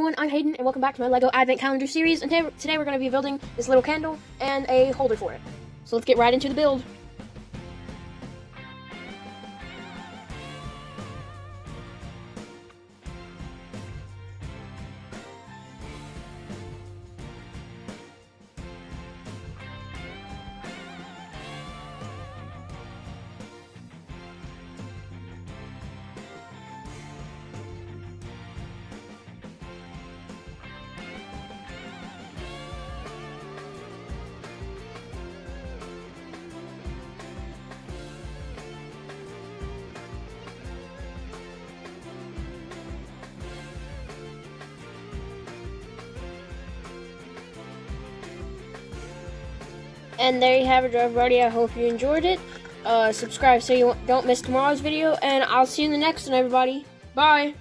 everyone, I'm Hayden, and welcome back to my LEGO Advent Calendar series, and today we're going to be building this little candle and a holder for it. So let's get right into the build. And there you have it, everybody. I hope you enjoyed it. Subscribe so you don't miss tomorrow's video, and I'll see you in the next one, everybody. Bye!